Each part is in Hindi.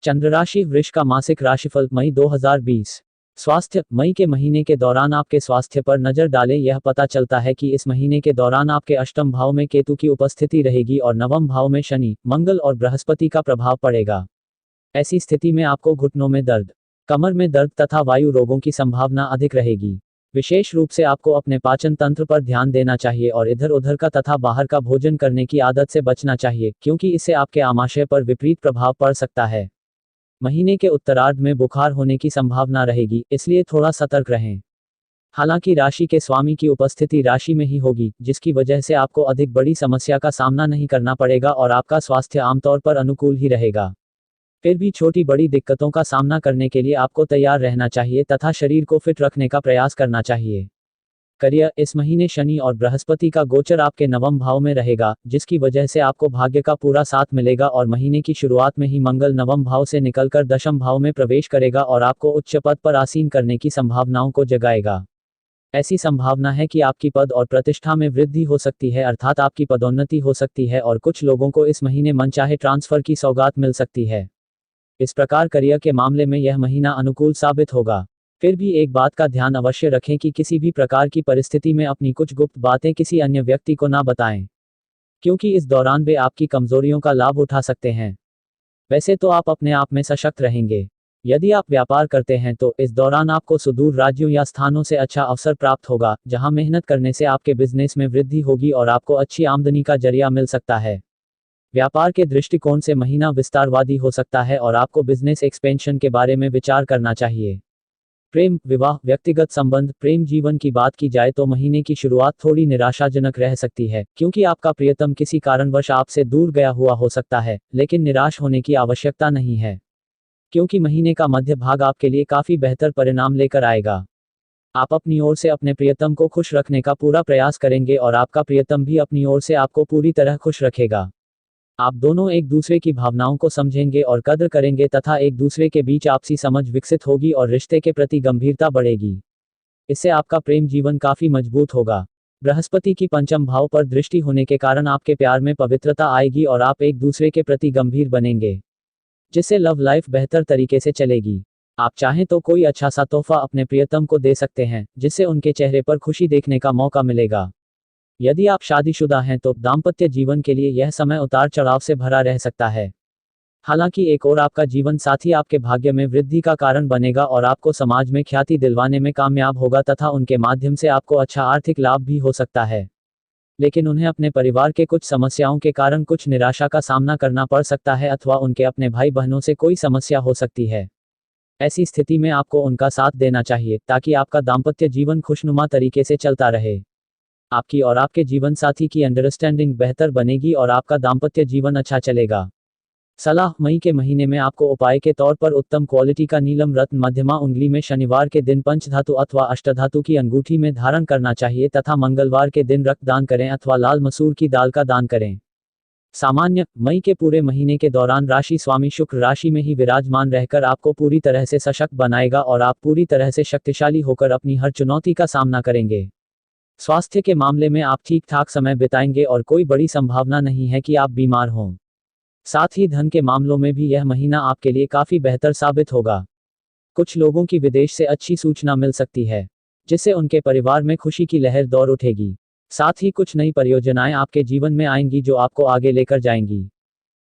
चंद्र राशि वृष का मासिक राशिफल मई 2020। स्वास्थ्य। मई के महीने के दौरान आपके स्वास्थ्य पर नजर डालें। यह पता चलता है कि इस महीने के दौरान आपके अष्टम भाव में केतु की उपस्थिति रहेगी और नवम भाव में शनि, मंगल और बृहस्पति का प्रभाव पड़ेगा। ऐसी स्थिति में आपको घुटनों में दर्द, कमर में दर्द तथा वायु रोगों की संभावना अधिक रहेगी। विशेष रूप से आपको अपने पाचन तंत्र पर ध्यान देना चाहिए और इधर उधर का तथा बाहर का भोजन करने की आदत से बचना चाहिए, क्योंकि इससे आपके आमाशय पर विपरीत प्रभाव पड़ सकता है। महीने के उत्तरार्ध में बुखार होने की संभावना रहेगी, इसलिए थोड़ा सतर्क रहें। हालांकि राशि के स्वामी की उपस्थिति राशि में ही होगी, जिसकी वजह से आपको अधिक बड़ी समस्या का सामना नहीं करना पड़ेगा और आपका स्वास्थ्य आमतौर पर अनुकूल ही रहेगा। फिर भी छोटी बड़ी दिक्कतों का सामना करने के लिए आपको तैयार रहना चाहिए तथा शरीर को फिट रखने का प्रयास करना चाहिए। करियर। इस महीने शनि और बृहस्पति का गोचर आपके नवम भाव में रहेगा, जिसकी वजह से आपको भाग्य का पूरा साथ मिलेगा और महीने की शुरुआत में ही मंगल नवम भाव से निकलकर दशम भाव में प्रवेश करेगा और आपको उच्च पद पर आसीन करने की संभावनाओं को जगाएगा। ऐसी संभावना है कि आपकी पद और प्रतिष्ठा में वृद्धि हो सकती है, अर्थात आपकी पदोन्नति हो सकती है और कुछ लोगों को इस महीने मनचाहे ट्रांसफर की सौगात मिल सकती है। इस प्रकार करियर के मामले में यह महीना अनुकूल साबित होगा। फिर भी एक बात का ध्यान अवश्य रखें कि किसी भी प्रकार की परिस्थिति में अपनी कुछ गुप्त बातें किसी अन्य व्यक्ति को ना बताएं, क्योंकि इस दौरान वे आपकी कमजोरियों का लाभ उठा सकते हैं। वैसे तो आप अपने आप में सशक्त रहेंगे। यदि आप व्यापार करते हैं तो इस दौरान आपको सुदूर राज्यों या स्थानों से अच्छा अवसर प्राप्त होगा, जहां मेहनत करने से आपके बिजनेस में वृद्धि होगी और आपको अच्छी आमदनी का जरिया मिल सकता है। व्यापार के दृष्टिकोण से महीना विस्तारवादी हो सकता है और आपको बिजनेस एक्सपेंशन के बारे में विचार करना चाहिए। प्रेम, विवाह, व्यक्तिगत संबंध, प्रेम जीवन की बात की जाए तो महीने की शुरुआत थोड़ी निराशाजनक रह सकती है, क्योंकि आपका प्रियतम किसी कारणवश आपसे दूर गया हुआ हो सकता है, लेकिन निराश होने की आवश्यकता नहीं है, क्योंकि महीने का मध्य भाग आपके लिए काफी बेहतर परिणाम लेकर आएगा। आप अपनी ओर से अपने प्रियतम को खुश रखने का पूरा प्रयास करेंगे और आपका प्रियतम भी अपनी ओर से आपको पूरी तरह खुश रखेगा। आप दोनों एक दूसरे की भावनाओं को समझेंगे और कद्र करेंगे तथा एक दूसरे के बीच आपसी समझ विकसित होगी और रिश्ते के प्रति गंभीरता बढ़ेगी। इससे आपका प्रेम जीवन काफी मजबूत होगा। बृहस्पति की पंचम भाव पर दृष्टि होने के कारण आपके प्यार में पवित्रता आएगी और आप एक दूसरे के प्रति गंभीर बनेंगे, जिससे लव लाइफ बेहतर तरीके से चलेगी। आप चाहें तो कोई अच्छा सा तोहफा अपने प्रियतम को दे सकते हैं, जिससे उनके चेहरे पर खुशी देखने का मौका मिलेगा। यदि आप शादीशुदा हैं तो दाम्पत्य जीवन के लिए यह समय उतार चढ़ाव से भरा रह सकता है। हालांकि एक और आपका जीवन साथी आपके भाग्य में वृद्धि का कारण बनेगा और आपको समाज में ख्याति दिलवाने में कामयाब होगा तथा उनके माध्यम से आपको अच्छा आर्थिक लाभ भी हो सकता है। लेकिन उन्हें अपने परिवार के कुछ समस्याओं के कारण कुछ निराशा का सामना करना पड़ सकता है अथवा उनके अपने भाई बहनों से कोई समस्या हो सकती है। ऐसी स्थिति में आपको उनका साथ देना चाहिए ताकि आपका दाम्पत्य जीवन खुशनुमा तरीके से चलता रहे। आपकी और आपके जीवन साथी की अंडरस्टैंडिंग बेहतर बनेगी और आपका दाम्पत्य जीवन अच्छा चलेगा। सलाह। मई के महीने में आपको उपाय के तौर पर उत्तम क्वालिटी का नीलम रत्न मध्यमा उंगली में शनिवार के दिन पंचधातु अथवा अष्टधातु की अंगूठी में धारण करना चाहिए तथा मंगलवार के दिन रक्तदान करें अथवा लाल मसूर की दाल का दान करें। सामान्य। मई के पूरे महीने के दौरान राशि स्वामी शुक्र राशि में ही विराजमान रहकर आपको पूरी तरह से सशक्त बनाएगा और आप पूरी तरह से शक्तिशाली होकर अपनी हर चुनौती का सामना करेंगे। स्वास्थ्य के मामले में आप ठीक ठाक समय बिताएंगे और कोई बड़ी संभावना नहीं है कि आप बीमार हों। साथ ही धन के मामलों में भी यह महीना आपके लिए काफी बेहतर साबित होगा। कुछ लोगों की विदेश से अच्छी सूचना मिल सकती है, जिससे उनके परिवार में खुशी की लहर दौड़ उठेगी। साथ ही कुछ नई परियोजनाएं आपके जीवन में आएंगी जो आपको आगे लेकर जाएंगी।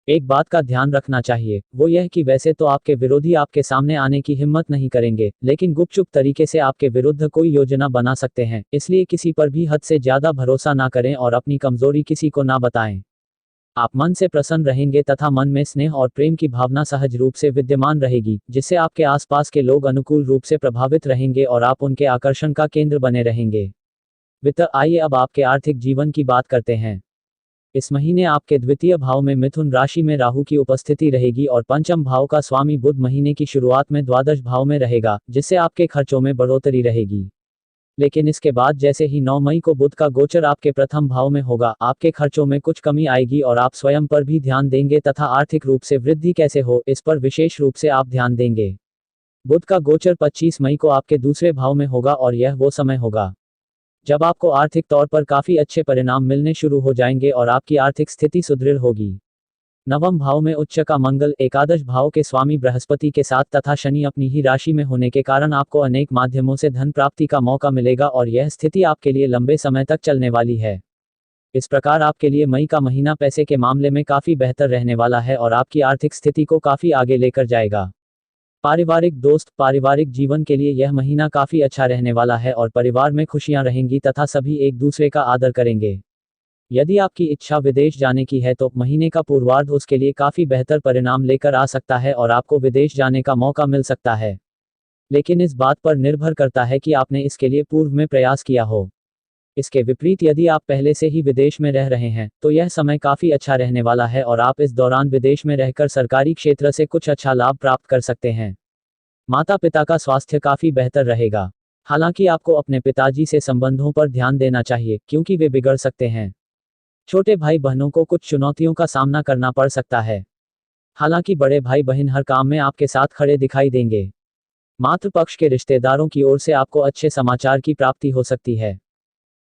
एक बात का ध्यान रखना चाहिए, वो यह कि वैसे तो आपके विरोधी आपके सामने आने की हिम्मत नहीं करेंगे, लेकिन गुपचुप तरीके से आपके विरुद्ध कोई योजना बना सकते हैं। इसलिए किसी पर भी हद से ज्यादा भरोसा ना करें और अपनी कमजोरी किसी को ना बताएं। आप मन से प्रसन्न रहेंगे तथा मन में स्नेह और प्रेम की भावना सहज रूप से विद्यमान रहेगी, जिससे आपके आसपास के लोग अनुकूल रूप से प्रभावित रहेंगे और आप उनके आकर्षण का केंद्र बने रहेंगे। वित्त। आइए अब आपके आर्थिक जीवन की बात करते हैं। इस महीने आपके द्वितीय भाव में मिथुन राशि में राहु की उपस्थिति रहेगी और पंचम भाव का स्वामी बुध महीने की शुरुआत में द्वादश भाव में रहेगा, जिससे आपके खर्चों में बढ़ोतरी रहेगी। लेकिन इसके बाद जैसे ही 9 मई को बुध का गोचर आपके प्रथम भाव में होगा, आपके खर्चों में कुछ कमी आएगी और आप स्वयं पर भी ध्यान देंगे तथा आर्थिक रूप से वृद्धि कैसे हो इस पर विशेष रूप से आप ध्यान देंगे। बुध का गोचर 25 मई को आपके दूसरे भाव में होगा और यह वो समय होगा जब आपको आर्थिक तौर पर काफी अच्छे परिणाम मिलने शुरू हो जाएंगे और आपकी आर्थिक स्थिति सुदृढ़ होगी। नवम भाव में उच्च का मंगल एकादश भाव के स्वामी बृहस्पति के साथ तथा शनि अपनी ही राशि में होने के कारण आपको अनेक माध्यमों से धन प्राप्ति का मौका मिलेगा और यह स्थिति आपके लिए लंबे समय तक चलने वाली है। इस प्रकार आपके लिए मई का महीना पैसे के मामले में काफी बेहतर रहने वाला है और आपकी आर्थिक स्थिति को काफी आगे लेकर जाएगा। पारिवारिक जीवन के लिए यह महीना काफी अच्छा रहने वाला है और परिवार में खुशियां रहेंगी तथा सभी एक दूसरे का आदर करेंगे। यदि आपकी इच्छा विदेश जाने की है तो महीने का पूर्वार्ध उसके लिए काफी बेहतर परिणाम लेकर आ सकता है और आपको विदेश जाने का मौका मिल सकता है, लेकिन इस बात पर निर्भर करता है कि आपने इसके लिए पूर्व में प्रयास किया हो। इसके विपरीत यदि आप पहले से ही विदेश में रह रहे हैं तो यह समय काफी अच्छा रहने वाला है और आप इस दौरान विदेश में रहकर सरकारी क्षेत्र से कुछ अच्छा लाभ प्राप्त कर सकते हैं। माता पिता का स्वास्थ्य काफी बेहतर रहेगा। हालांकि आपको अपने पिताजी से संबंधों पर ध्यान देना चाहिए क्योंकि वे बिगड़ सकते हैं। छोटे भाई बहनों को कुछ चुनौतियों का सामना करना पड़ सकता है। हालांकि बड़े भाई बहन हर काम में आपके साथ खड़े दिखाई देंगे। मातृपक्ष के रिश्तेदारों की ओर से आपको अच्छे समाचार की प्राप्ति हो सकती है।